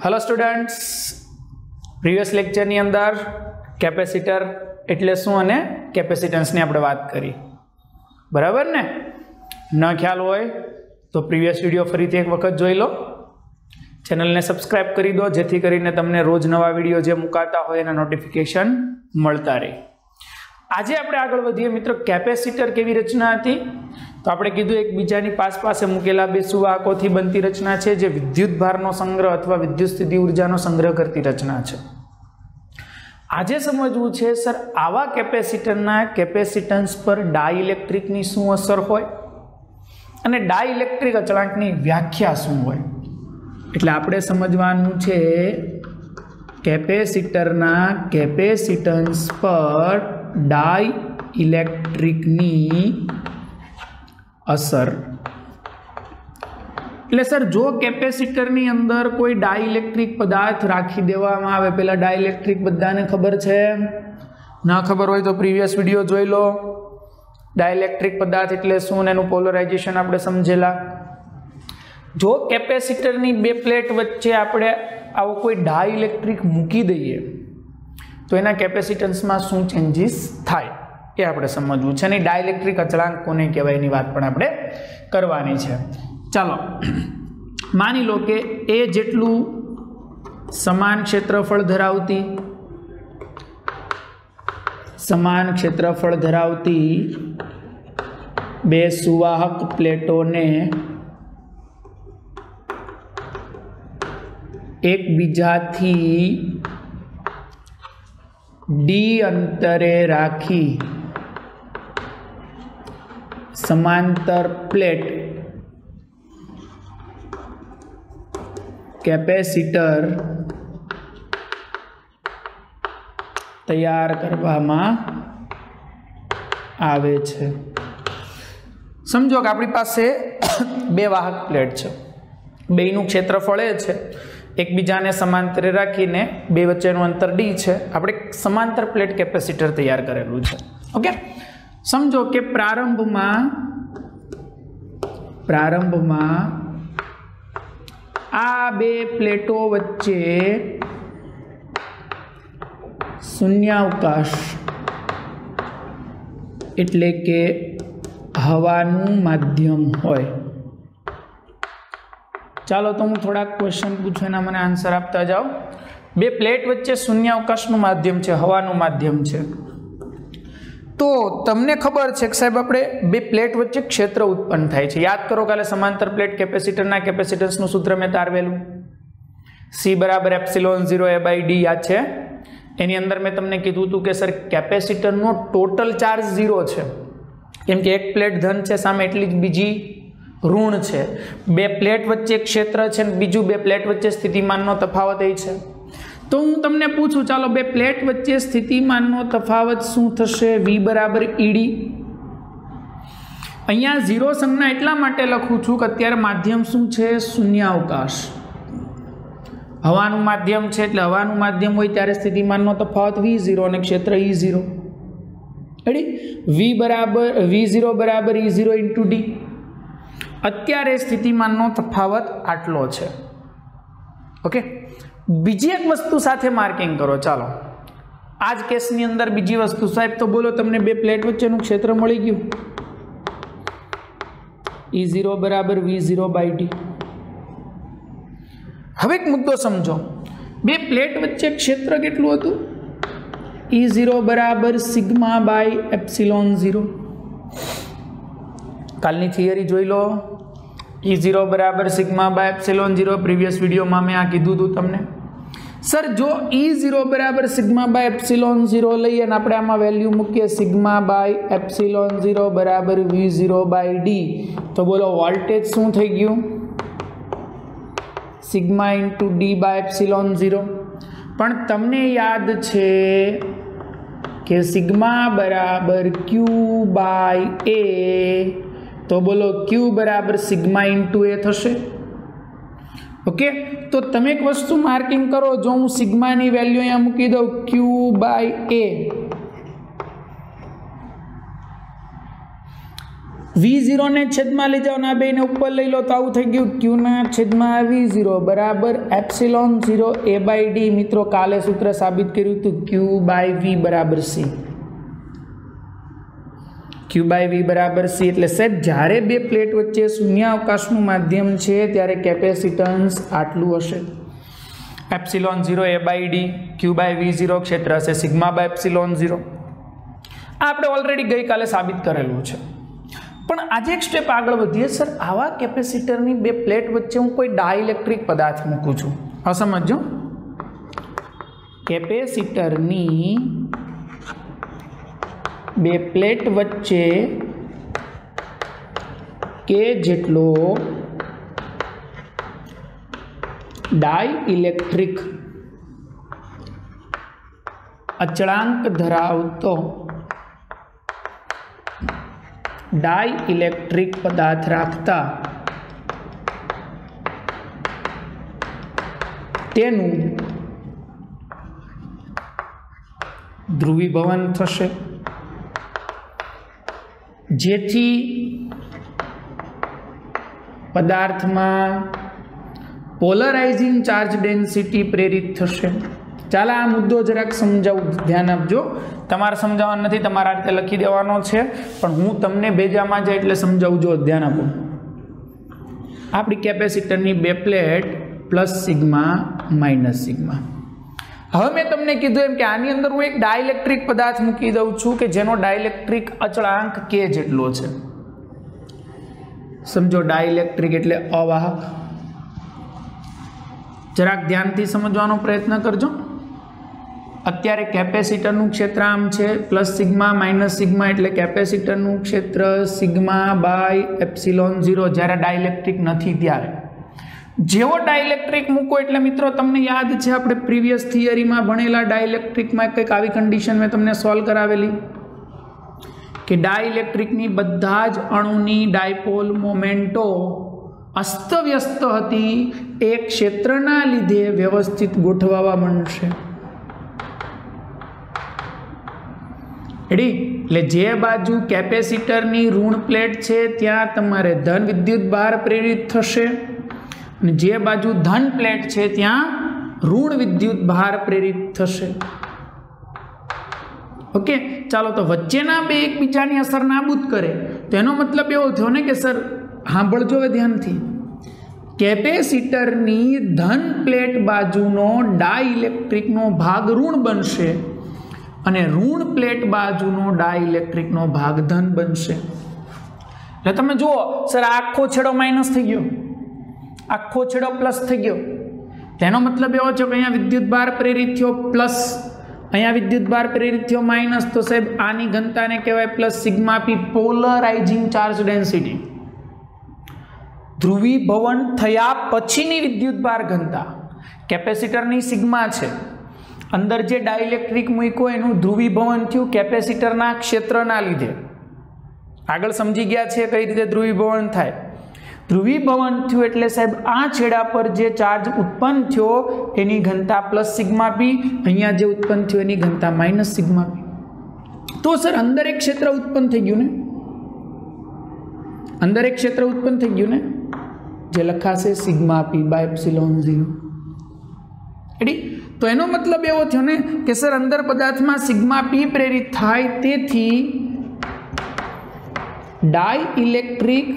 Hello students, previous lecture ની અંદર capacitor એટલે શું અને કેપેસિટન્સ ની આપણે વાત કરી, બરાબર ને? ન ખ્યાલ હોય તો પ્રીવિયસ વિડિયો ફરીથી એક વખત જોઈ લો, ચેનલને સબસ્ક્રાઇબ કરી દો જેથી કરીને તમને રોજ નવા વિડિયો જે મુકાતા હોય એના નોટિફિકેશન મળતા રહે। આજે આપણે આગળ વધીએ મિત્રો, કેપેસિટર કેવી રચના હતી તો આપણે કીધું એકબીજાની પાસે મૂકેલા બે સુવાહકોથી બનતી રચના છે જે વિદ્યુત ભારનો સંગ્રહ અથવા વિદ્યુત સ્થિતિ ઉર્જાનો સંગ્રહ કરતી રચના છે। આજે સમજવું છે સર આવા કેપેસિટરના કેપેસિટન્સ પર ડાઇલેક્ટ્રિકની શું અસર હોય અને ડાઇલેક્ટ્રિક અચળાંકની વ્યાખ્યા શું હોય, એટલે આપણે સમજવાનું છે કેપેસિટરના કેપેસિટન્સ પર ડાઇલેક્ટ્રિકની असर। એટલે સર જો કેપેસિટરની અંદર કોઈ ડાઇલેક્ટ્રિક પદાર્થ રાખી દેવામાં આવે, પેલા ડાઇલેક્ટ્રિક બધાને ખબર છે, ના ખબર હોય તો પ્રીવિયસ વિડિયો જોઈ લો। ડાઇલેક્ટ્રિક પદાર્થ એટલે શું, એનું પોલરાઇઝેશન આપણે સમજેલા। જો કેપેસિટરની બે પ્લેટ વચ્ચે આપણે આવો કોઈ ડાઇલેક્ટ્રિક મૂકી દઈએ તો એના કેપેસિટન્સમાં શું ચેન્જીસ થાય એ આપણે સમજવું છે, અને ડાઇલેક્ટ્રિક અચળાંક કોને કહેવાય એની વાત પણ આપણે કરવાની છે। ચાલો માની લો કે એ જેટલું સમાન ક્ષેત્રફળ ધરાવતી બે સુવાહક પ્લેટોને એકબીજાથી ડી અંતરે રાખી समांतर प्लेट कैपेसिटर तैयार करवामां आवे छे। समझो कि अपनी पासे बे वाहक प्लेट छे, बेयनुं क्षेत्रफळ ए छे, एकबीजाने समांतरे राखीने बे वच्चेनुं अंतर डी छे, आपणे समांतर प्लेट कैपेसिटर तैयार करेलुं छे। ओके, समझो कि प्रारंभ में आ बे प्लेटो वच्चे शून्यावकाश एटले के हवानुं माध्यम होय। चालो तो हूँ थोड़ा क्वेश्चन पूछूं, एना मने आंसर आपता जाओ। बे प्लेट वच्चे शून्यावकाशनुं माध्यम छे, हवानुं माध्यम छे, तो तमने खबर है कि साहेब आपणे बे प्लेट वच्चे क्षेत्र उत्पन्न थाय छे। याद करो काले समांतर प्लेट कैपेसिटरना कैपेसिटन्सनुं सूत्र में तारवेलुं, C बराबर एप्सिलॉन 0 A बाय D याद छे। एनी अंदर मैं तमने कीधुं हतुं कि सर कैपेसिटरनो टोटल चार्ज 0 छे, केम के एक प्लेट धन छे सामे एटली ज बीजी ऋण छे। बे प्लेट वच्चे क्षेत्र छे ने बीजुं बे प्लेट वच्चे स्थितिमाननो तफावत ए छे। तो हूँ तमने पूछूं, चालो बे प्लेट वच्चे स्थितिमाननो तफावत शुं थशे? V बराबर ED। अहींया 0 संज्ञा एटला माटे लखुं छुं कि अत्यारे माध्यम शुं छे? शून्यावकाश। हवानुं माध्यम छे एटले हवानुं माध्यम होय त्यारे स्थितिमाननो तफावत V0 અને क्षेत्र E0। रेडी? V0 बराबर E0 × D। अत्यारे स्थितिमाननो तफावत आटलो छे। ओके, बीजी एक वस्तु साथे मार्किंग करो। चालो आज केसनी अंदर बीजी वस्तु साहेब तो बोलो, तमने बे प्लेट वच्चेनुं क्षेत्र मळी गयुं, E0 बराबर V0 बाय D। हवे एक मुद्दो समझो, बे प्लेट वच्चे क्षेत्र केटलुं हतुं? E0 बराबर sigma bye epsilon 0। Colony theory जोई लो, E0 बराबर sigma bye epsilon 0। Previous video में मैं आ कीधुं हतुं तमने। सर जो E0 बराबर सिग्मा बाय एप्सिलॉन 0 लईए ने आपणे आमां वेल्यू मूकीए सिग्मा बाय एप्सिलॉन 0 बराबर V0 बाय D, तो बोलो वोल्टेज शुं थई गयुं? Sigma × D by epsilon 0। पण तमने याद छे कि सिग्मा बराबर Q बाय A, तो बोलो Q बराबर सिग्मा × A थशे। ओके, तो तमे एक वस्तु मार्किंग करो, जो हूँ सिग्मा नी वेल्यू अहींया मूकी दઉં Q बाय A, V0 ने छेदमां लई जाओ, आ बेने उपर लई लो तो आवुं थई गयुं Q ना छेदमां V0 बराबर एप्सिलॉन 0 A बाय D। मित्रों काले सूत्र साबित कर्युं तो Q बाय V बराबर C। Q बाय V बराबर C એટલે સાહેબ જ્યારે બે પ્લેટ વચ્ચે શૂન્યાવકાશનું માધ્યમ છે ત્યારે કેપેસિટન્સ આટલું હશે, epsilon 0 A by D, Q by V0 ક્ષેત્ર હશે સિગ્મા બાય એપ્સિલોન 0। આ આપણે ઓલરેડી ગઈકાલે સાબિત કરેલું છે, પણ આજે એક સ્ટેપ આગળ વધીએ। સર આવા કેપેસિટરની બે પ્લેટ વચ્ચે હું કોઈ ડાઇલેક્ટ્રિક પદાર્થ મૂકું છું, આ સમજો। કેપેસિટરની બે પ્લેટ વચ્ચે કે જેટલો ડાઇલેક્ટ્રિક અચળાંક ધરાવતો ડાઇલેક્ટ્રિક પદાર્થ રાખતા તેનું ધ્રુવીભવન થશે, જેથી પદાર્થમાં પોલરાઇઝિંગ ચાર્જ ડેન્સિટી પ્રેરિત થશે। ચાલો આ મુદ્દો જરાક સમજાવું, ધ્યાન આપજો। તમારે સમજાવવાનો નથી, તમારા રીતે લખી દેવાનો છે, પણ હું તમને ભેજામાં જાય એટલે સમજાવું, જો ધ્યાન આપો। આપણી કેપેસિટરની બે plate plus sigma minus sigma. હવે મેં તમને કીધું એમ કે આની અંદર હું એક ડાઇલેક્ટ્રિક પદાર્થ મૂકી દઉં છું કે જેનો ડાઇલેક્ટ્રિક અચળાંક K જેટલો છે। સમજો ડાઇલેક્ટ્રિક એટલે અવાહક। જરાક ધ્યાનથી સમજવાનો પ્રયત્ન કરજો। અત્યારે કેપેસિટરનું ક્ષેત્ર આમ છે પ્લસ સિગ્મા માઇનસ સિગ્મા, એટલે કેપેસિટરનું ક્ષેત્ર સિગ્મા બાય એપ્સિલોન 0 જ્યારે ડાઇલેક્ટ્રિક નથી ત્યારે। જેવો ડાઇલેક્ટ્રિક મૂકો એટલે મિત્રો તમને યાદ છે આપણે પ્રીવિયસ થિયરીમાં ભણેલા ડાઇલેક્ટ્રિકમાં કંઈક આવી કન્ડિશન મેં તમને સોલ્વ કરાવેલી કે ડાઇલેક્ટ્રિકની બધા જ અણુની ડાયપોલ મોમેન્ટો અસ્તવ્યસ્ત હતી, એક ક્ષેત્રના લીધે વ્યવસ્થિત ગોઠવવા માંડશે। એટલે જે બાજુ કેપેસિટરની ઋણ પ્લેટ છે ત્યાં તમારે ધન વિદ્યુત ભાર પ્રેરિત થશે, અને જે બાજુ ધન પ્લેટ છે ત્યાં ઋણ વિદ્યુત ભાર પ્રેરિત થશે। ઓકે, ચાલો તો વચ્ચેના બે એકબીજાની અસર નાબૂદ કરે તો એનો મતલબ એવો થયો ને કે સર સાંભળજો હવે ધ્યાનથી, કેપેસિટરની ધન પ્લેટ બાજુનો ડાઇલેક્ટ્રિકનો ભાગ ઋણ બનશે અને ઋણ પ્લેટ બાજુનો ડાઇલેક્ટ્રિકનો ભાગ ધન બનશે। એટલે તમે જુઓ સર આખો છેડો માઇનસ થઈ ગયો, આખો છેડો પ્લસ થઈ ગયો, તેનો મતલબ એવો છે કે અહીંયા વિદ્યુત ભાર પ્રેરિત થયો પ્લસ, અહીંયા વિદ્યુત ભાર પ્રેરિત થયો માઇનસ, તો સાહેબ આની ઘનતાને કહેવાય plus sigma P, polarising charge density. ધ્રુવીભવન થયા પછીની વિદ્યુત ભાર ઘનતા કેપેસિટરની સિગ્મા છે, અંદર જે ડાઇલેક્ટ્રિક મૂક્યો એનું ધ્રુવીભવન થયું કેપેસિટરના ક્ષેત્રના લીધે। આગળ સમજી ગયા છે કઈ રીતે ધ્રુવીભવન થાય। ધ્રુવીભવન થયું એટલે સાહેબ આ છેડા પર જે ચાર્જ ઉત્પન્ન થયો એની ઘનતા પ્લસ સિગ્મા પી, અહીંયા જે ઉત્પન્ન થયું એની ઘનતા માઇનસ સિગ્મા પી। તો સર અંદર એક ક્ષેત્ર ઉત્પન્ન થઈ ગયું ને, અંદર એક ક્ષેત્ર ઉત્પન્ન થઈ ગયું ને, જે લખાશે sigma p by epsilon 0। Ready? તો એનો મતલબ એવો થયો ને કે સર અંદર પદાર્થમાં સિગ્મા પી પ્રેરિત થાય, તેથી ડાઇલેક્ટ્રિક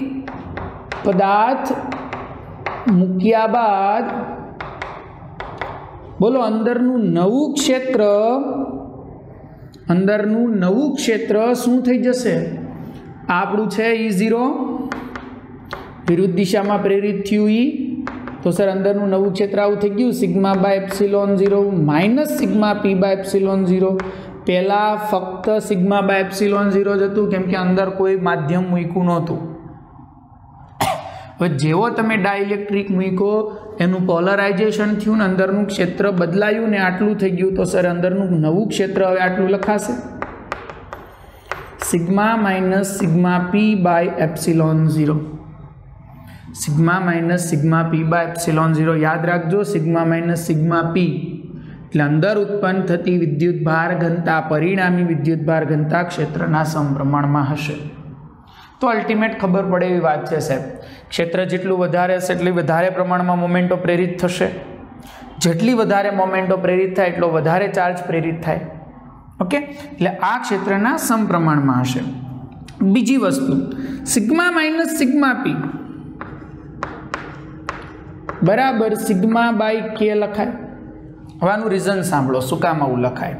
પદાર્થ મૂક્યા બાદ બોલો અંદરનું નવું ક્ષેત્ર શું થઈ જશે? આપણું છે E0, વિરુદ્ધ દિશામાં પ્રેરિત થયું E, તો સર અંદરનું નવું ક્ષેત્ર આવું થઈ ગયું sigma by epsilon 0 minus sigma p by epsilon 0। પહેલા ફક્ત સિગ્મા બાય એપ્સિલોન 0 જ હતું કેમ કે અંદર કોઈ માધ્યમ મૂક્યું નહોતું। હવે જેવો તમે ડાઇલેક્ટ્રિક મૂક્યો એનું પોલરાઇઝેશન થયું ને અંદરનું ક્ષેત્ર બદલાયું ને આટલું થઈ ગયું, તો સર અંદરનું નવું ક્ષેત્ર હવે આટલું લખાશે sigma minus sigma p by epsilon 0। Sigma minus sigma p by epsilon 0 યાદ રાખજો, સિગ્મા માઇનસ સિગ્મા પી એટલે અંદર ઉત્પન્ન થતી વિદ્યુત ભાર ઘનતા પરિણામી વિદ્યુત ભાર ઘનતા ક્ષેત્રના સમપ્રમાણમાં હશે। તો અલ્ટિમેટ ખબર પડે એવી વાત છે સાહેબ. ક્ષેત્ર જેટલું વધારે હશે એટલી વધારે પ્રમાણમાં મોમેન્ટો પ્રેરિત થશે. જેટલી વધારે મોમેન્ટો પ્રેરિત થાય એટલો વધારે ચાર્જ પ્રેરિત થાય. ઓકે, એટલે આ ક્ષેત્રના સમપ્રમાણમાં હશે. બીજી વસ્તુ, સિગ્મા માઇનસ સિગ્મા પી બરાબર સિગ્મા બાય કે લખાય. હવે આનું રીઝન સાંભળો, શું કામ આવું લખાય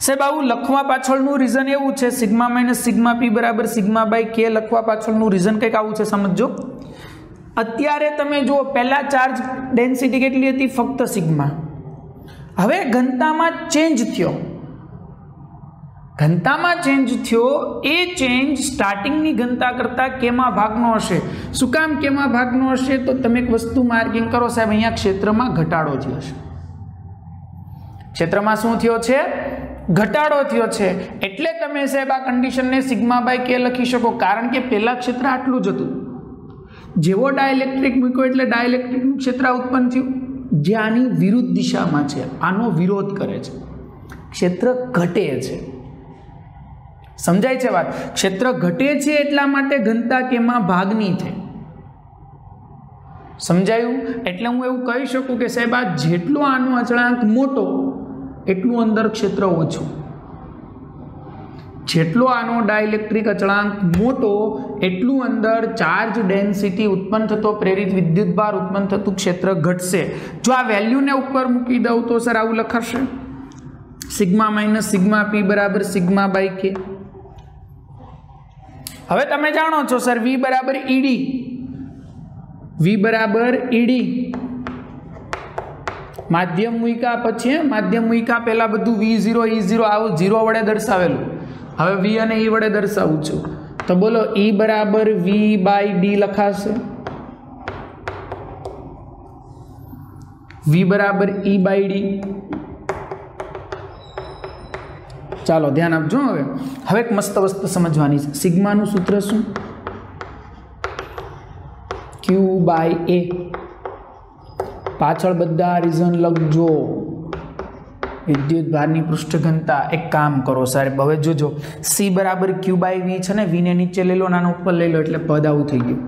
સાહેબ? આવું લખવા પાછળનું રીઝન એવું છે, સિગ્મા માઇનસ સિગ્મા પી બરાબર સિગ્મા બાય કે લખવા પાછળનું રીઝન કંઈક આવું છે, સમજો. અત્યારે તમે જુઓ, પહેલા ચાર્જ ડેન્સિટી કેટલી હતી? ફક્ત સિગ્મા. હવે ઘનતામાં ચેન્જ થયો. ઘનતામાં ચેન્જ થયો, એ ચેન્જ સ્ટાર્ટિંગની ઘનતા કરતાં કેમાં ભાગનો હશે. શું કામ કેમાં ભાગનો હશે? તો તમે એક વસ્તુ માર્કિંગ કરો સાહેબ, અહીંયા ક્ષેત્રમાં ઘટાડો થયો છે. ક્ષેત્રમાં શું થયો છે? ઘટાડો થયો છે. એટલે તમે સાહેબ આ કન્ડિશનને સિગ્મા બાય કે લખી શકો, કારણ કે પહેલા ક્ષેત્ર આટલું જ હતું. જેવો ડાયઇલેક્ટ્રિક મૂક્યો એટલે ડાયઇલેક્ટ્રિકનું ક્ષેત્ર ઉત્પન્ન થયું, જે આની વિરુદ્ધ દિશામાં છે, આનો વિરોધ કરે છે. ક્ષેત્ર ઘટે છે. સમજાય છે વાત? ક્ષેત્ર ઘટે છે એટલા માટે ઘનતા કેમાં ભાગની થઈ. સમજાયું? એટલે હું એવું કહી શકું કે સાહેબ આ જેટલો આનો અચળાંક મોટો એટલું અંદર ક્ષેત્ર ઓછું. જેટલો આનો ડાયઇલેક્ટ્રિક અચળાંક મોટો એટલું અંદર ચાર્જ ડેન્સિટી ઉત્પન્ન થતો પ્રેરિત વિદ્યુતભાર ઉત્પન્ન થતું ક્ષેત્ર ઘટશે. જો આ વેલ્યુને ઉપર મૂકી દઉં તો સર આવું લખાશે, સિગ્મા માઇનસ સિગ્મા પી બરાબર સિગ્મા બાય કે. હવે તમે જાણો છો સર વી બરાબર ઈડી, વી બરાબર ઈડી. માધ્યમ મૂક્યા પછી, માધ્યમ મૂક્યા પહેલા બધું V0 E0 આવું 0 વડે દર્શાવેલું. હવે V અને E વડે દર્શાવું છું, તો બોલો E બરાબર V બાય ડી લખાશે. V બરાબર E બાય ડી. ચાલો ધ્યાન આપજો. હવે એક મસ્ત વસ્તુ સમજવાની છે. સિગ્માનું સૂત્ર શું? Q by A. પાછળ બધા રીઝન લખજો. વિદ્યુત ભારની પૃષ્ઠ ઘનતા. એક કામ કરો સાહેબ, હવે જોજો, C બરાબર Q બાય V છે ને, V ને નીચે લઈ લો, નાનો ઉપર લઈ લો, એટલે પદ આવું થઈ ગયું.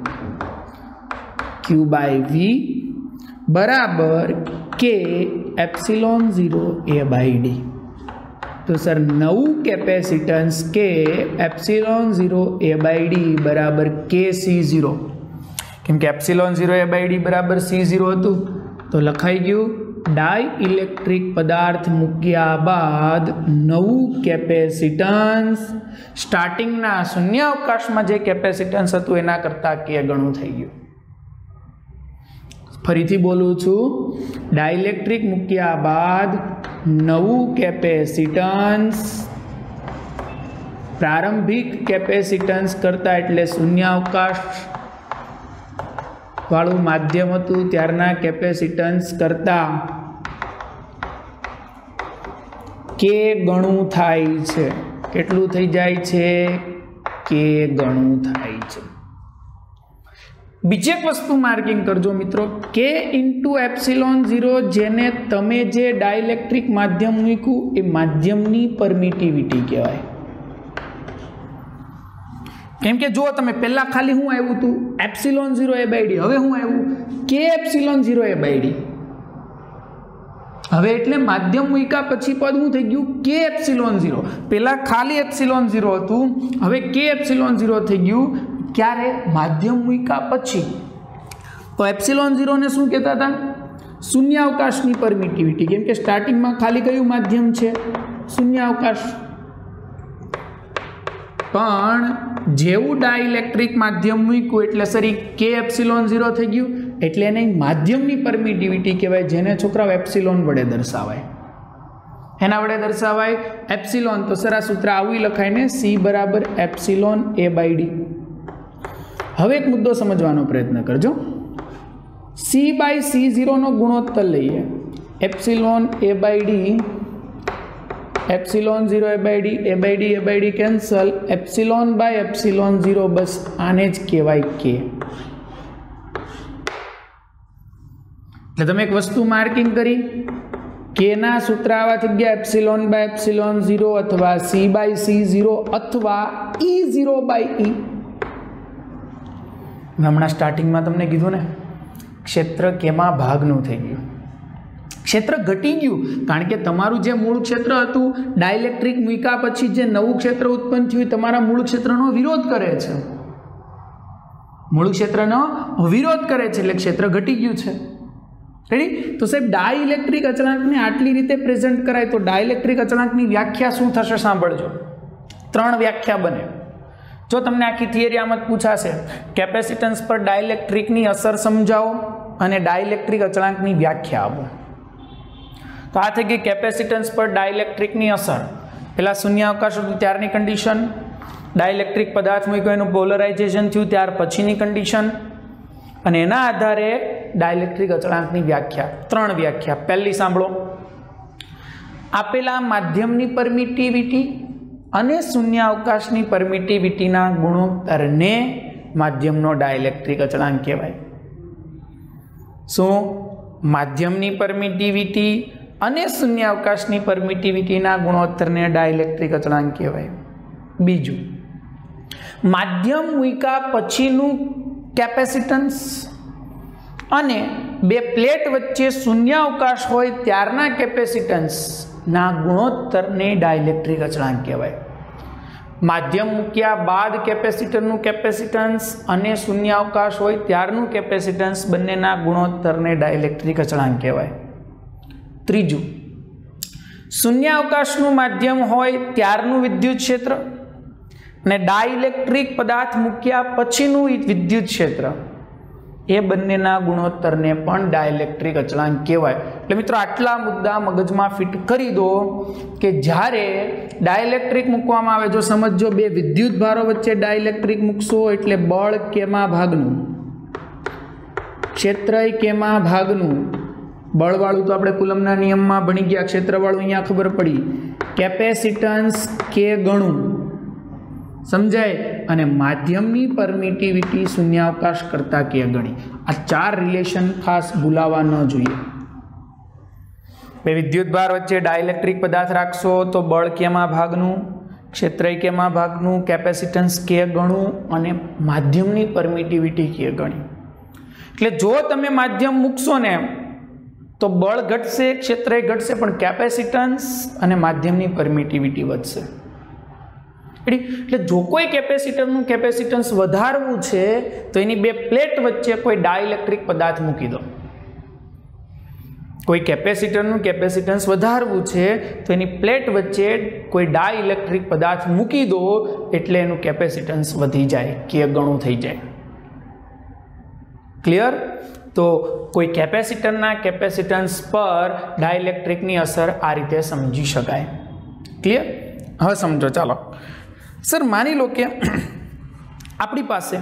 Q બાય V બરાબર K epsilon 0 A by D. તો સર નવું capacitance K epsilon 0 A by D બરાબર KC0. કેમ કે એપ્સિલોન 0 A બાય D બરાબર C0 હતું, તો લખાઈ ગયું. ડાયઇલેક્ટ્રિક પદાર્થ મૂક્યા બાદ નવું કેપેસિટન્સ સ્ટાર્ટિંગના શૂન્ય અવકાશમાં જે કેપેસિટન્સ હતું એના કરતાં K ગણું થઈ ગયું. ફરીથી બોલું છું, ડાયઇલેક્ટ્રિક મૂક્યા બાદ નવું કેપેસિટન્સ પ્રારંભિક કેપેસિટન્સ કરતાં, એટલે શૂન્ય અવકાશ વાળું માધ્યમ હતું ત્યારના કેપેસિટન્સ કરતાં K ગણું થાય છે. કેટલું થઈ જાય છે? K ગણું થાય છે. બીજી એક વસ્તુ માર્કિંગ કરજો મિત્રો, K ઇન્ટુ એપ્સિલોન 0, જેને તમે જે ડાયઇલેક્ટ્રિક માધ્યમ મૂક્યું એ માધ્યમની પરમિટિવિટી કહેવાય. કેમ કે જો તમે પહેલા ખાલી શું આવ્યું હતું? Epsilon 0 A by D. હવે શું આવ્યું? K epsilon 0 A by D. હવે એટલે માધ્યમ મૂક્યા પછી પદ શું થઈ ગયું? K epsilon 0. પહેલા ખાલી એપ્સિલોન 0 હતું, હવે K એપ્સિલોન 0 થઈ ગયું. ક્યારે? માધ્યમ મૂક્યા પછી. તો એપ્સિલોન 0 ને શું કહેતા હતા? શૂન્યાવકાશની પરમિટિવિટી. કેમ કે સ્ટાર્ટિંગમાં ખાલી કયું માધ્યમ છે? શૂન્યાવકાશ. પણ જેવું ડાયઇલેક્ટ્રિક માધ્યમ મૂક્યું એટલે સર K એપ્સિલોન 0 થઈ ગયું, એટલે એને માધ્યમની પરમિટિવિટી કહેવાય, જેને છોકરાઓ એપ્સિલોન વડે દર્શાવાય. એના વડે દર્શાવાય એપ્સિલોન. તો સર આ સૂત્ર આવું લખાય ને, C બરાબર એપ્સિલોન A બાય ડી. હવે એક મુદ્દો સમજવાનો પ્રયત્ન કરજો. C બાય C0 નો ગુણોત્તર લઈએ. Epsilon A by D, epsilon 0 A by D, A by D cancel, epsilon by epsilon 0, બસ આને જ કહેવાય K. એટલે તમે એક વસ્તુ માર્કિંગ કરી, K ના સૂત્ર આવા થઈ ગયા, એપ્સિલોન બાય એપ્સિલોન 0 અથવા C બાય C0 અથવા E0 બાય E. હમણાં સ્ટાર્ટિંગમાં તમને કીધું ને, ક્ષેત્ર કેમાં ભાગનું થઈ ગયું, ક્ષેત્ર ઘટી ગયું, કારણ કે તમારું જે મૂળ ક્ષેત્ર હતું ડાઇલેક્ટ્રિક મૂક્યા પછી જે નવું ક્ષેત્ર ઉત્પન્ન થયું તમારા મૂળ ક્ષેત્રનો વિરોધ કરે છે, મૂળ ક્ષેત્રનો વિરોધ કરે છે, એટલે ક્ષેત્ર ઘટી ગયું છે. રેડી? તો સાહેબ ડાઇલેક્ટ્રિક અચળાંકને આટલી રીતે પ્રેઝન્ટ કરાય તો ડાઇલેક્ટ્રિક અચળાંકની વ્યાખ્યા શું થશે? સાંભળજો, 3 વ્યાખ્યા બને. જો તમને આખી થિયરી આમ જ પૂછાશે કેપેસિટન્સ પર ડાઇલેક્ટ્રિકની અસર સમજાવો અને ડાઇલેક્ટ્રિક અચળાંકની વ્યાખ્યા આપો. તો આ થઈ ગઈ કેપેસિટન્સ પર ડાઇલેક્ટ્રિકની અસર. પેલા શૂન્યાવકાશ હતું ત્યારની કન્ડિશન, ડાઇલેક્ટ્રિક પદાર્થ મૂક્યો એનું પોલરાઇઝેશન થયું ત્યાર પછીની કન્ડિશન, અને એના આધારે ડાઇલેક્ટ્રિક અચળાંકની વ્યાખ્યા. 3 વ્યાખ્યા. પહેલી સાંભળો, આપેલા માધ્યમની પરમિટિવિટી અને શૂન્યાવકાશની પરમિટિવિટીના ગુણોત્તરને માધ્યમનો ડાઇલેક્ટ્રિક અચળાંક કહેવાય. શું? માધ્યમની પરમિટિવિટી અને શૂન્યાવકાશની પરમિટિવિટીના ગુણોત્તરને ડાઇલેક્ટ્રિક અચળાંક કહેવાય. બીજું, માધ્યમ મૂક્યા પછીનું કેપેસિટન્સ અને 2 પ્લેટ વચ્ચે શૂન્યાવકાશ હોય ત્યારના કેપેસિટન્સના ગુણોત્તરને ડાઇલેક્ટ્રિક અચળાંક કહેવાય. માધ્યમ મૂક્યા બાદ કેપેસિટરનું કેપેસિટન્સ અને શૂન્યાવકાશ હોય ત્યારનું કેપેસિટન્સ બંનેના ગુણોત્તરને ડાઇલેક્ટ્રિક અચળાંક કહેવાય. ત્રીજું, શૂન્યાવકાશનું માધ્યમ હોય ત્યારનું વિદ્યુત ક્ષેત્ર અને ડાઇલેક્ટ્રિક પદાર્થ મૂક્યા પછીનું વિદ્યુત ક્ષેત્ર, એ બંનેના ગુણોત્તરને પણ ડાઇલેક્ટ્રિક અચળાંક કહેવાય. એટલે મિત્રો આટલા મુદ્દા મગજમાં ફિટ કરી દો કે જ્યારે ડાઇલેક્ટ્રિક મૂકવામાં આવે, જો સમજો 2 વિદ્યુત ભારો વચ્ચે ડાઇલેક્ટ્રિક મૂકશો એટલે બળ કેમાં ભાગનું, ક્ષેત્રય કેમાં ભાગનું. બળવાળું તો આપણે કુલમના નિયમમાં ભણી ગયા, ક્ષેત્રવાળું અહીંયા ખબર પડી, કેપેસિટન્સ કે ગણું. સમજાય? અને માધ્યમની પરમિટિવિટી શૂન્યાવકાશ કરતાં કે ગણી. આ 4 રિલેશન ખાસ ભૂલાવા ન જોઈએ. 2 વિદ્યુત ભાર વચ્ચે ડાઇલેક્ટ્રિક પદાર્થ રાખશો તો બળ કેમાં ભાગનું, ક્ષેત્રય કેમાં ભાગનું, કેપેસિટન્સ કે ગણું અને માધ્યમની પરમિટિવિટી કે ગણી. એટલે જો તમે માધ્યમ મૂકશો ને તો બળ ઘટશે, ક્ષેત્રય ઘટશે, પણ કેપેસિટન્સ અને માધ્યમની પરમિટિવિટી વધશે. એટલે જો કોઈ કેપેસિટરનું કેપેસિટન્સ વધારવું છે તો એની 2 પ્લેટ વચ્ચે કોઈ ડાઇલેક્ટ્રિક પદાર્થ મૂકી દો. કોઈ કેપેસિટરનું કેપેસિટન્સ વધારવું છે તો એની પ્લેટ વચ્ચે કોઈ ડાઇલેક્ટ્રિક પદાર્થ મૂકી દો એટલે એનું કેપેસિટન્સ વધી જાય, કે ગણું થઈ જાય. ક્લિયર? તો કોઈ કેપેસિટરના કેપેસિટન્સ પર ડાઇલેક્ટ્રિકની અસર આ રીતે સમજી શકાય. ક્લિયર? હવે સમજો. ચાલો સર, માની લો કે આપણી પાસે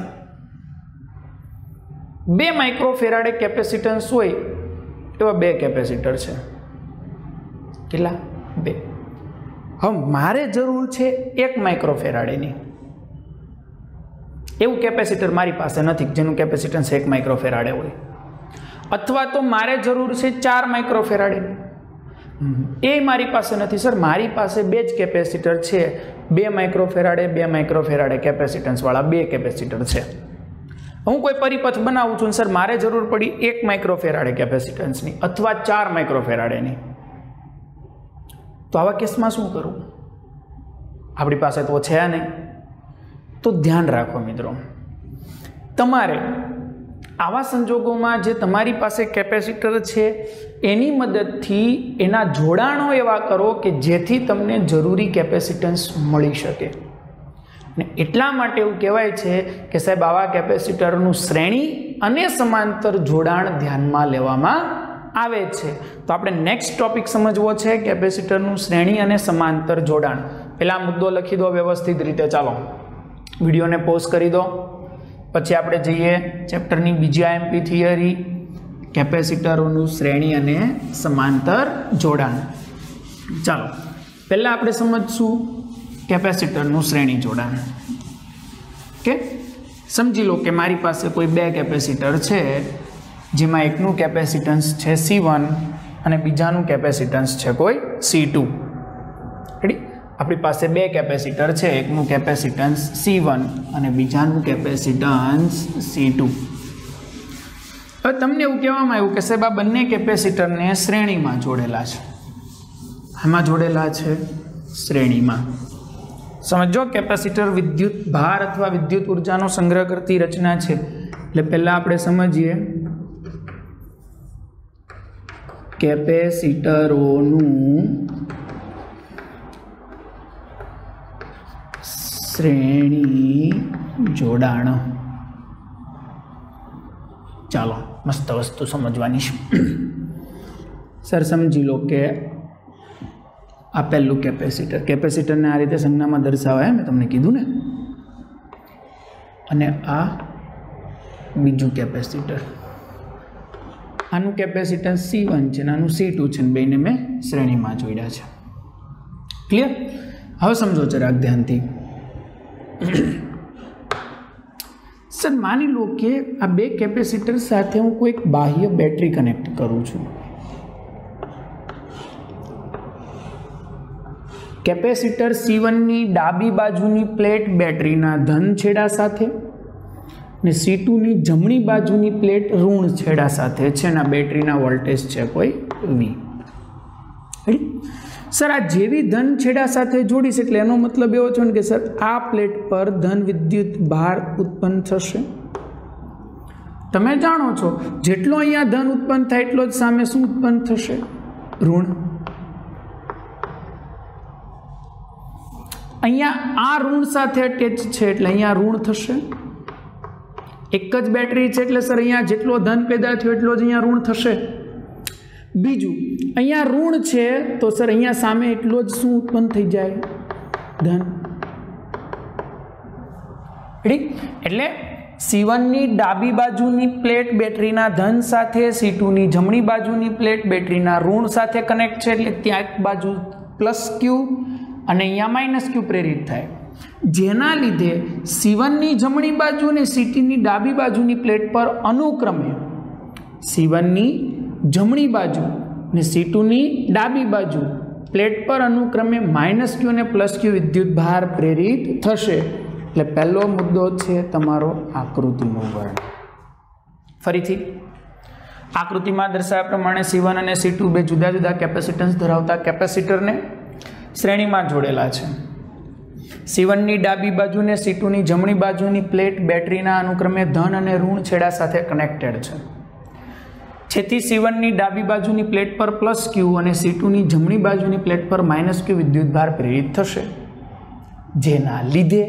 2 માઇક્રોફેરાડે કેપેસિટન્સ હોય એવા 2 કેપેસિટર છે. કેટલા? 2. હવે મારે જરૂર છે 1 માઇક્રોફેરાડેની. એવું કેપેસિટર મારી પાસે નથી જેનું કેપેસિટન્સ 1 માઇક્રોફેરાડે હોય, અથવા તો મારે જરૂર છે 4 માઇક્રોફેરાડેની. એ મારી પાસે નથી. સર, મારી પાસે 2 જ કેપેસિટર છે, 2 માઇક્રોફેરાડે 2 માઇક્રોફેરાડે કેપેસિટન્સવાળા 2 કેપેસિટર છે. હું કોઈ પરિપથ બનાવું છું, સર મારે જરૂર પડી 1 માઇક્રોફેરાડે કેપેસિટન્સની અથવા 4 માઇક્રોફેરાડેની. તો આવા કેસમાં શું કરવું? આપણી પાસે તો છે નહીં. તો ધ્યાન રાખો મિત્રો, તમારે આવા સંજોગોમાં જે તમારી પાસે કેપેસિટર છે એની મદદથી એના જોડાણો એવા કરો કે જેથી તમને જરૂરી કેપેસિટન્સ મળી શકે. અને એટલા માટે એવું કહેવાય છે કે સાહેબ આવા કેપેસિટરનું શ્રેણી અને સમાંતર જોડાણ ધ્યાનમાં લેવામાં આવે છે. તો આપણે નેક્સ્ટ ટોપિક સમજવો છે કેપેસિટરનું શ્રેણી અને સમાંતર જોડાણ. પહેલા મુદ્દો લખી દો વ્યવસ્થિત રીતે. ચાલો વિડીયોને પોઝ કરી દો, પછી આપણે જઈએ ચેપ્ટરની બીજી આઈએમપી થિયરી, કેપેસિટરોનું શ્રેણી અને સમાંતર જોડાણ. ચાલો પહેલાં આપણે સમજશું કેપેસિટરનું શ્રેણી જોડાણ. ઓકે, સમજી લો કે મારી પાસે કોઈ 2 કેપેસિટર છે જેમાં એકનું કેપેસિટન્સ છે C1 અને બીજાનું કેપેસિટન્સ છે કોઈ C2. રેડી? આપણી પાસે બે કેપેસિટર છે, એકનું કેપેસિટન્સ C1 અને બીજાનું કેપેસિટન્સ C2. હવે તમને એવું કહેવામાં આવ્યું કે સાહેબ આ બંને કેપેસિટરને શ્રેણીમાં જોડેલા છે. આમાં જોડેલા છે શ્રેણીમાં. સમજો કેપેસિટર વિદ્યુત ભાર અથવા વિદ્યુત ઉર્જાનો સંગ્રહ કરતી રચના છે. એટલે પહેલા આપણે સમજીએ કેપેસિટરોનું શ્રેણી જોડાણ. ચાલો મસ્ત વસ્તુ સમજવાની છે. સર સમજી લો કે આ પહેલું કેપેસિટરને આ રીતે સંજ્ઞામાં દર્શાવાય, મેં તમને કીધું ને. અને આ બીજું કેપેસિટર, આનું કેપેસિટન્સ C1 છે અને આનું C2 છે, ને બેને મેં શ્રેણીમાં જોડ્યા છે. ક્લિયર? હવે સમજો જરાક ધ્યાનથી. સર માની લો કે આ બે કેપેસિટર સાથે હું કોઈ બાહ્ય બેટરી કનેક્ટ કરું છું. કેપેસિટર C1ની ડાબી બાજુની પ્લેટ બેટરીના ધન છેડા સાથે ને C2ની જમણી બાજુની પ્લેટ ઋણ છેડા સાથે છે, અને બેટરીના વોલ્ટેજ છે કોઈ V. સર આ જેવી ધન છેડા સાથે જોડીશ એટલે એનો મતલબ એવો છે કે સર આ પ્લેટ પર ધન વિદ્યુત ભાર ઉત્પન્ન થશે. તમે જાણો છો જેટલો અહીંયા ધન ઉત્પન્ન થાય એટલો જ સામે શું ઉત્પન્ન થશે? ઋણ. અહીંયા આ ઋણ સાથે અટેચ છે એટલે અહીંયા ઋણ થશે. એક જ બેટરી છે એટલે સર અહીંયા જેટલો ધન પેદા થયો એટલો જ અહીંયા ઋણ થશે. બીજું અહીંયા ઋણ છે તો સર અહીંયા સામે એટલો જ શું ઉત્પન્ન થઈ જાય? ધન. એટલે C1ની ડાબી બાજુની પ્લેટ બેટરીના ધન સાથે, C2ની જમણી બાજુની પ્લેટ બેટરીના ઋણ સાથે કનેક્ટ છે એટલે ત્યાં એક બાજુ +Q અને અહીંયા -Q પ્રેરિત થાય, જેના લીધે C1ની જમણી બાજુ અને C2ની ડાબી બાજુની પ્લેટ પર અનુક્રમે C1ની જમણી બાજુ અને C2ની ડાબી બાજુ પ્લેટ પર અનુક્રમે -Q અને +Q વિદ્યુત ભાર પ્રેરિત થશે. એટલે પહેલો મુદ્દો છે તમારો આકૃતિનું વર્ણન. ફરીથી આકૃતિમાં દર્શાવ્યા પ્રમાણે C1 અને C2 બે જુદા જુદા કેપેસિટન્સ ધરાવતા કેપેસિટરને શ્રેણીમાં જોડેલા છે. C1ની ડાબી બાજુ અને C2ની જમણી બાજુની પ્લેટ બેટરીના અનુક્રમે ધન અને ઋણ છેડા સાથે કનેક્ટેડ છે. જેથી C1ની ડાબી બાજુની પ્લેટ પર +Q અને C2ની જમણી બાજુની પ્લેટ પર -Q વિદ્યુતભાર પ્રેરિત થશે, જેના લીધે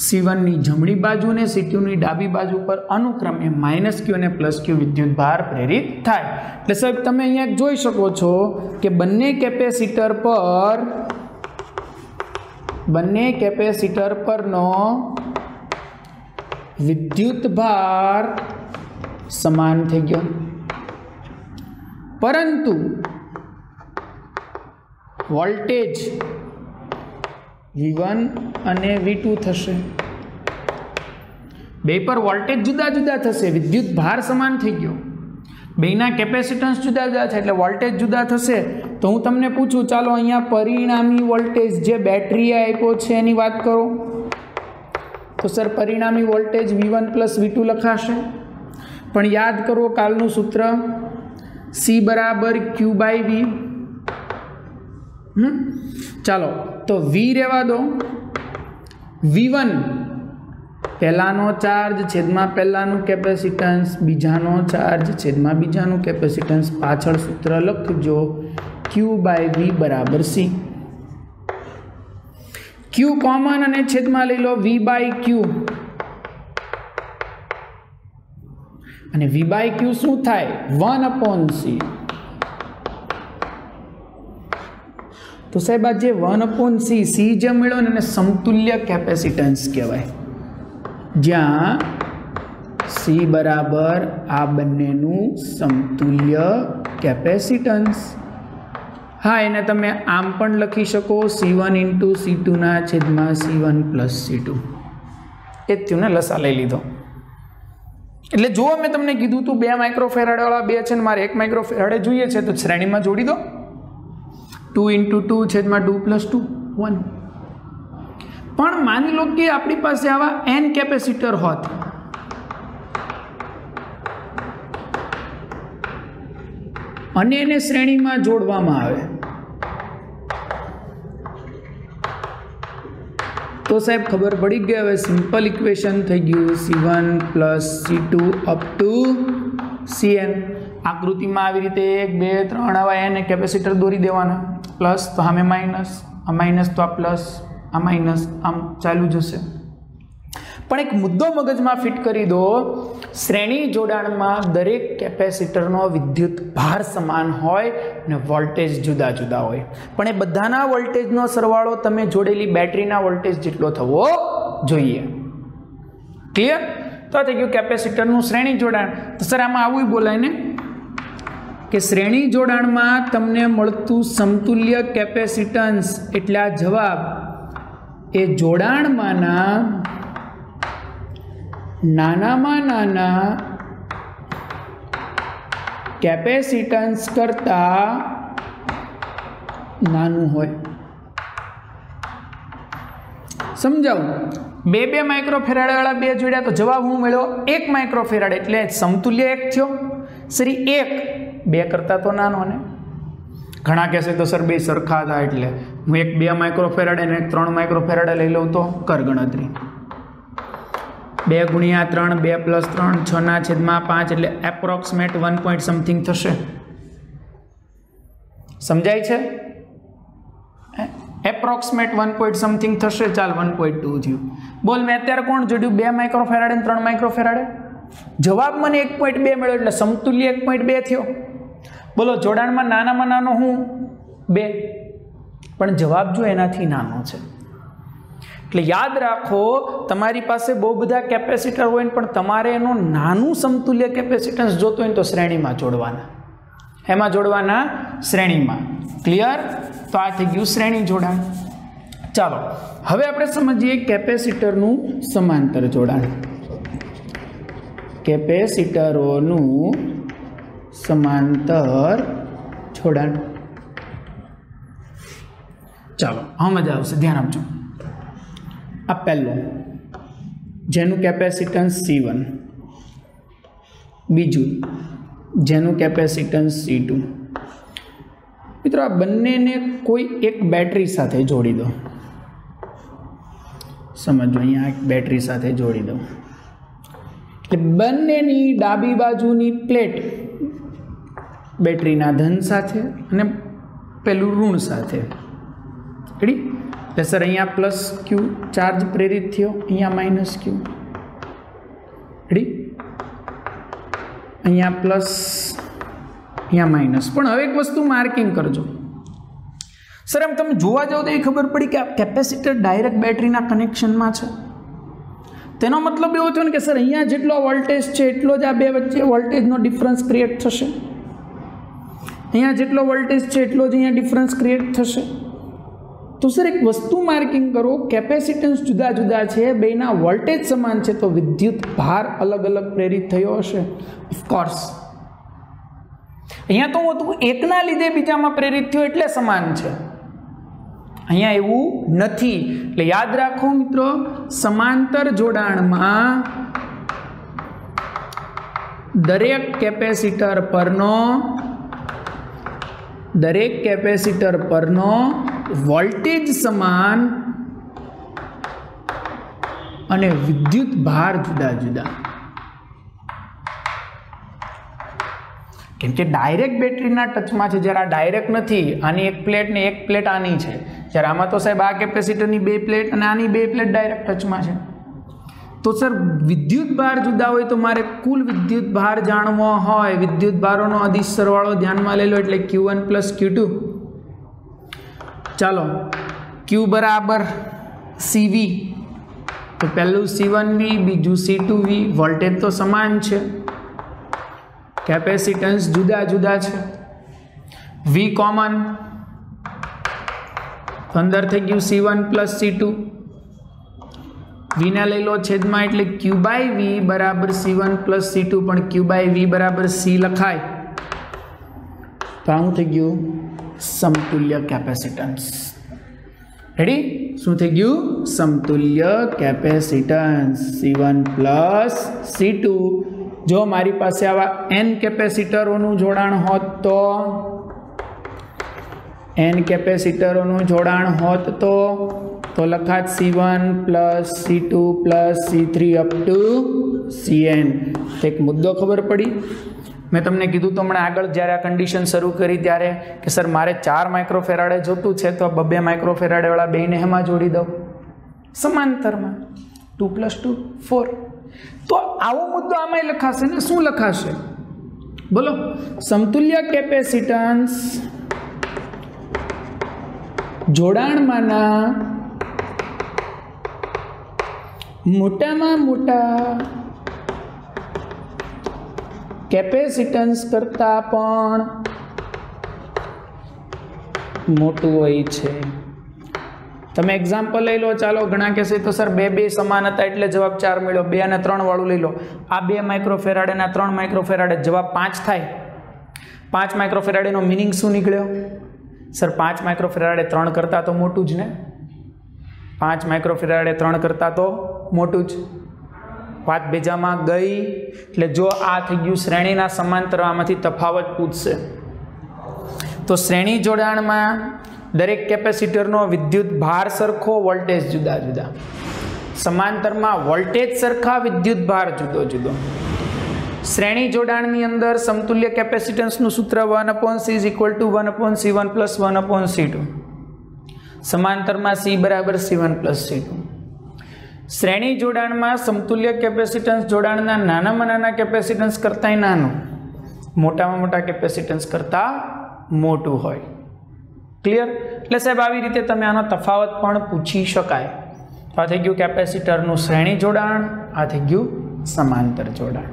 C1ની જમણી બાજુ અને C2ની ડાબી બાજુ પર અનુક્રમે -Q અને +Q વિદ્યુતભાર પ્રેરિત થાય. એટલે સાહેબ તમે અહીંયા જોઈ શકો છો કે બંને કેપેસિટર પરનો વિદ્યુતભાર સમાન થઈ ગયો, પરંતુ વોલ્ટેજ V1 અને V2 થશે. બે પર વોલ્ટેજ જુદા જુદા થશે, વિદ્યુત ભાર સમાન થઈ ગયો, બેના કેપેસિટન્સ જુદા જુદા છે એટલે વોલ્ટેજ જુદા થશે. તો હું તમને પૂછું, ચાલો અહીંયા પરિણામી વોલ્ટેજ જે બેટરીએ આપ્યો છે એની વાત કરો. તો સર પરિણામી વોલ્ટેજ V1 + V2 લખાશે, પણ યાદ કરો કાલનું સૂત્ર C = Q/V. ચાલો તો V રહેવા દો. V1 પહેલાનો ચાર્જ છેદમાં પહેલાનું કેપેસિટન્સ, બીજાનો ચાર્જ છેદમાં બીજાનું કેપેસિટન્સ. પાછળ સૂત્ર લખજો Q/V = C. Q કોમન અને છેદમાં લઈ લો V/Q, અને V/Q શું થાય? 1/C. તો સાહેબ આ જે 1/C જે મળ્યો ને એને સમતુલ્ય કેપેસિટન્સ કહેવાય, જ્યાં C બરાબર આ બંનેનું સમતુલ્ય કેપેસિટન્સ. હા, એને તમે આમ પણ લખી શકો C1 × C2 ના છેદમાં C1 + C2. એ જ થયું ને, લસા લઈ લીધો. એટલે જો મેં તમને કીધું તું 2 માઇક્રોફેરાડે વાળા બે છે ને મારે 1 માઇક્રોફેરાડે જોઈએ છે, તો શ્રેણીમાં જોડી દો. 2 × 2 / 2 + 2 1। પણ માની લો કે આપણી પાસે આવા n કેપેસિટર હોત, અને એને શ્રેણીમાં જોડવામાં આવે તો સાહેબ ખબર પડી ગઈ। હવે સિમ્પલ ઇક્વેશન થઈ ગયું C1 + C2 up to Cn। આકૃતિમાં આવી રીતે 1 2 3 આવા n કેપેસિટર દોરી દેવાના, પ્લસ તો સામે માઇનસ, આ માઇનસ તો આ પ્લસ, આ માઇનસ, આમ ચાલુ જશે। પણ એક મુદ્દો મગજમાં ફિટ કરી દો, શ્રેણી જોડાણમાં દરેક કેપેસિટરનો વિદ્યુત ભાર સમાન હોય અને વોલ્ટેજ જુદા જુદા હોય, પણ એ બધાના વોલ્ટેજનો સરવાળો તમે જોડેલી બેટરીના વોલ્ટેજ જેટલો થવો જોઈએ। ક્લિયર? તો આ થઈ ગયું કેપેસિટરનું શ્રેણી જોડાણ। તો સર આમાં આવું બોલાય ને કે શ્રેણી જોડાણમાં તમને મળતું સમતુલ્ય કેપેસિટન્સ એટલે આ જવાબ એ જોડાણમાંના નાનામાં નાના કેપેસિટન્સ કરતા નાનું હોય। સમજાવું? 2 માઇક્રોફેરાડ વાળા બે જોડ્યા તો જવાબ હું મળ્યો 1 માઇક્રોફેરાડ, એટલે સમતુલ્ય 1 થયો। સરી 1 2 કરતા તો નાનો ને। ઘણા કહેશે તો સર બે સરખા હતા, એટલે હું 2 માઇક્રોફેરાડ અને 3 માઇક્રોફેરાડ લઈ લઉં તો કર ગણતરી। 2 × 3 2 + 3 6/5 એટલે એપ્રોક્સિમેટ 1 પોઈન્ટ સમથિંગ થશે। સમજાય છે? એપ્રોક્સિમેટ 1 પોઈન્ટ સમથિંગ થશે। ચાલ 1.2 થયું। બોલ મેં અત્યારે કોણ જોડ્યું? 2 માઇક્રોફેરાડ અને 3 માઇક્રોફેરાડ। જવાબ મને 1.2 મળ્યો, એટલે સમતુલ્ય 1.2 થયો। બોલો જોડાણમાં નાનામાં નાનો હું 2, પણ જવાબ જો એનાથી નાનો છે। એટલે યાદ રાખો, તમારી પાસે બહુ બધા કેપેસિટર હોય ને પણ તમારે એનું નાનું સમતુલ્ય કેપેસિટન્સ જોતો હોય તો શ્રેણીમાં જોડવાના। એમાં જોડવાના? શ્રેણીમાં। ક્લિયર? તો આ થઈ ગયું શ્રેણી જોડાણ। ચાલો હવે આપણે સમજીએ કેપેસિટરનું સમાંતર જોડાણ। કેપેસિટરોનું સમાંતર જોડાણ। ચાલો હા મજા આવશે, ધ્યાન આપજો। આ પહેલું જેનું કેપેસિટન્સ C1, બીજું જેનું કેપેસિટન્સ C2। મિત્રો આ બંનેને કોઈ એક બેટરી સાથે જોડી દો। સમજો, અહીંયા એક બેટરી સાથે જોડી દો એટલે બંનેની ડાબી બાજુની પ્લેટ બેટરીના ધન સાથે અને પેલું ઋણ સાથે। રેડી? એટલે સર અહીંયા પ્લસ Q ચાર્જ પ્રેરિત થયો, અહીંયા માઇનસ Q। રેડી? અહીંયા પ્લસ, અહીંયા માઇનસ। પણ હવે એક વસ્તુ માર્કિંગ કરજો સર, એમ તમે જોવા જાઓ તો એ ખબર પડી કે આ કેપેસિટર ડાયરેક્ટ બેટરીના કનેક્શનમાં છે। તેનો મતલબ એવો થયો ને કે સર અહીંયા જેટલો વોલ્ટેજ છે એટલો જ આ બે વચ્ચે વોલ્ટેજનો ડિફરન્સ ક્રિએટ થશે, અહીંયા જેટલો વોલ્ટેજ છે એટલો જ અહીંયા ડિફરન્સ ક્રિએટ થશે। તો સર એક વસ્તુ માર્કિંગ કરો, કેપેસિટન્સ જુદા જુદા છે, બેના વોલ્ટેજ સમાન છે, તો વિદ્યુત ભાર અલગ અલગ પ્રેરિત થયો હશે। ઓફકોર્સ અહીંયા તો હતું એકના લીધે બીજામાં પ્રેરિત થયો એટલે સમાન છે, અહીંયા એવું નથી। એટલે યાદ રાખો મિત્રો, સમાંતર જોડાણમાં દરેક કેપેસિટર પરનો વોલ્ટેજ સમાન અને વિદ્યુત ભાર જુદા જુદા। કેમ કે ડાયરેક્ટ બેટરીના ટચમાં છે, જ્યારે આ ડાયરેક્ટ નથી, આની એક પ્લેટ ને એક પ્લેટ આની છે, જ્યારે આમાં તો સાહેબ આ કેપેસિટરની 2 પ્લેટ અને આની 2 પ્લેટ ડાયરેક્ટ ટચમાં છે। તો સર વિદ્યુત ભાર જુદા હોય તો મારે કુલ વિદ્યુત ભાર જાણવો હોય, વિદ્યુત ભારોનો અદિશ સરવાળો ધ્યાનમાં લઈ લો, એટલે Q1 + Q2। ચાલો Q બરાબર CV, તો પહેલું C1V, બીજું C2V, વોલ્ટેજ તો સમાન છે, કેપેસિટન્સ જુદા જુદા છે, V કોમન, અંદર થઈ ગયું C1 + C2, V ને લઈ લો છેદમાં, એટલે Q/V બરાબર C1 + C2, પણ Q/V બરાબર C લખાય તો આવું થઈ ગયું સમતુલ્ય કેપેસિટન્સ। રેડી? શું થઈ ગયું? સમતુલ્ય કેપેસિટન્સ C1 પ્લસ C2. જો મારી પાસે આવા n કેપેસિટરોનું જોડાણ હોત તો લખાત C1 plus C2 plus C3 up to Cn. તો એક મુદ્દો ખબર પડી? મેં તમને કીધું તો હમણાં આગળ જ્યારે આ કન્ડિશન શરૂ કરી ત્યારે કે સર મારે 4 માઇક્રોફેરાડે જોતું છે તો 2 માઇક્રોફેરાડેવાળા બેને એમાં જોડી દઉં સમાંતરમાં 2 + 2 4. તો આવો મુદ્દો આમાંય લખાશે ને? શું લખાશે બોલો? સમતુલ્ય કેપેસિટન્સ જોડાણમાંના મોટામાં મોટા કેપેસિટન્સ કરતાં પણ મોટું હોય છે. તમે એક્ઝામ્પલ લઈ લો. ચાલો ઘણા કહેશે તો સર બે સમાન હતા એટલે જવાબ 4 મળ્યો. 2 અને 3 વાળું લઈ લો. આ 2 માઇક્રોફેરાડે અને 3 માઇક્રોફેરાડે જવાબ 5 થાય. 5 માઇક્રોફેરાડેનો મિનિંગ શું નીકળ્યો? સર 5 માઇક્રોફેરાડે 3 કરતાં તો મોટું જ ને. 5 માઇક્રોફેરાડે 3 કરતાં તો મોટું જ. વાત બેજામાં ગઈ. એટલે જો આ થઈ ગયું શ્રેણીના સમાંતર, આમાંથી તફાવત પૂછશે. તો શ્રેણી જોડાણમાં દરેક કેપેસિટરનો વિદ્યુત ભાર સરખો, વોલ્ટેજ જુદા જુદા. સમાંતરમાં વોલ્ટેજ સરખા, વિદ્યુત ભાર જુદો જુદો. શ્રેણી જોડાણની અંદર સમતુલ્ય કેપેસિટન્સનું સૂત્ર 1/C = 1/C1 + 1/C2. સમાંતરમાં C = C1 + C2. શ્રેણી જોડાણમાં સમતુલ્ય કેપેસિટન્સ જોડાણના નાનામાં નાના કેપેસિટન્સ કરતાં નાનું, મોટામાં મોટા કેપેસિટન્સ કરતાં મોટું હોય. ક્લિયર? એટલે સાહેબ આવી રીતે તમે આનો તફાવત પણ પૂછી શકાય. આ થઈ ગયું કેપેસિટરનું શ્રેણી જોડાણ, આ થઈ ગયું સમાંતર જોડાણ.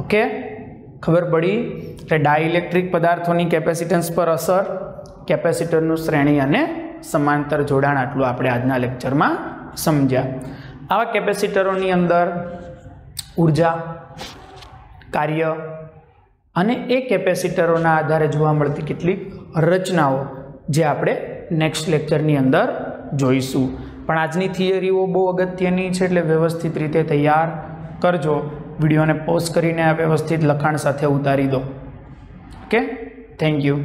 ઓકે, ખબર પડી? એટલે ડાઇલેક્ટ્રિક પદાર્થોની કેપેસિટન્સ પર અસર, કેપેસિટરનું શ્રેણી અને સમાંતર જોડાણ, આટલું આપણે આજના લેક્ચરમાં સમજ્યા. આવા કેપેસિટરોની અંદર ઉર્જા, કાર્ય અને એ કેપેસિટરોના આધારે જોવા મળતી કેટલીક રચનાઓ જે આપણે નેક્સ્ટ લેક્ચરની અંદર જોઈશું. પણ આજની થિયરીઓ બહુ અગત્યની છે એટલે વ્યવસ્થિત રીતે તૈયાર કરજો. વિડીયોને પોઝ કરીને આ વ્યવસ્થિત લખાણ સાથે ઉતારી દો. Okay, thank you.